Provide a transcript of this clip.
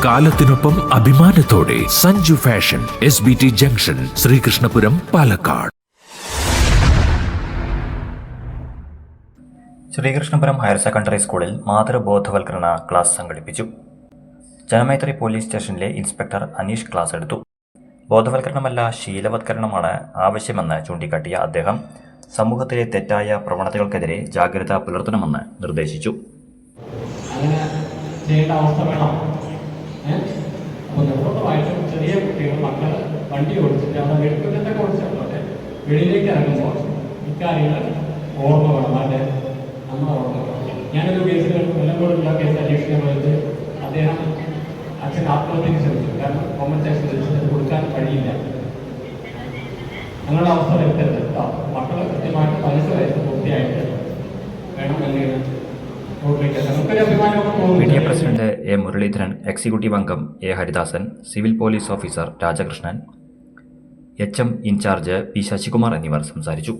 കാലത്തിനൊപ്പം അഭിമാനത്തോടെ Sanju fashion SBT junction, Sreekrishnapuram, Palakkad. Sreekrishnapuram higher secondary സ്കൂളിൽ മാതൃബോധവൽക്കരണ class സംഘടിപ്പിച്ചു. ജനമൈത്രി പോലീസ് സ്റ്റേഷനിലെ ഇൻസ്പെക്ടർ അനീഷ് ക്ലാസ് എടുത്തു. ബോധവൽക്കരണമല്ല, ശീലവത്കരണമാണ് ആവശ്യമെന്ന് ചൂണ്ടിക്കാട്ടിയ അദ്ദേഹം സമൂഹത്തിലെ തെറ്റായ പ്രവണതകൾക്കെതിരെ ജാഗ്രത പുലർത്തണമെന്ന് നിർദ്ദേശിച്ചു. അങ്ങനെ ചെയ്യേണ്ട അവസ്ഥ വേണം. അപ്പോൾ നിർബന്ധമായിട്ടും ചെറിയ കുട്ടികൾ, മക്കൾ വണ്ടി ഓടിച്ചിട്ട് അവിടെ വെളിക്കുന്നതൊക്കെ ഓടിച്ചിട്ടോട്ടെ വെളിയിലേക്ക് ഇറങ്ങുമ്പോൾ ഇക്കാര്യങ്ങൾ ഓർമ്മ വേണം. അതെ, നമ്മൾ ഓർമ്മ വേണം. ഞാനൊരു കേസിൽ കൊല്ലംകോടുള്ള കേസ് അന്വേഷിക്കാൻ പോയിട്ട് അദ്ദേഹം അച്ഛൻ ആത്മഹത്യക്ക് ശ്രമിച്ചു. കാരണം കോമ്പൻസേഷൻ അത് കൊടുക്കാൻ കഴിയില്ല. ഞങ്ങളുടെ അവസ്ഥ വരുത്തരുത് കേട്ടോ. മക്കൾ കൃത്യമായിട്ട് 15 വയസ്സ് പൂർത്തിയായിട്ട് വേണം എന്തെങ്കിലും. PTA president A. Muraleedharan, executive അംഗം A. Haridasan, civil police officer Rajakrishnan, HM in charge P. Sasikumar എന്നിവർ സംസാരിച്ചു.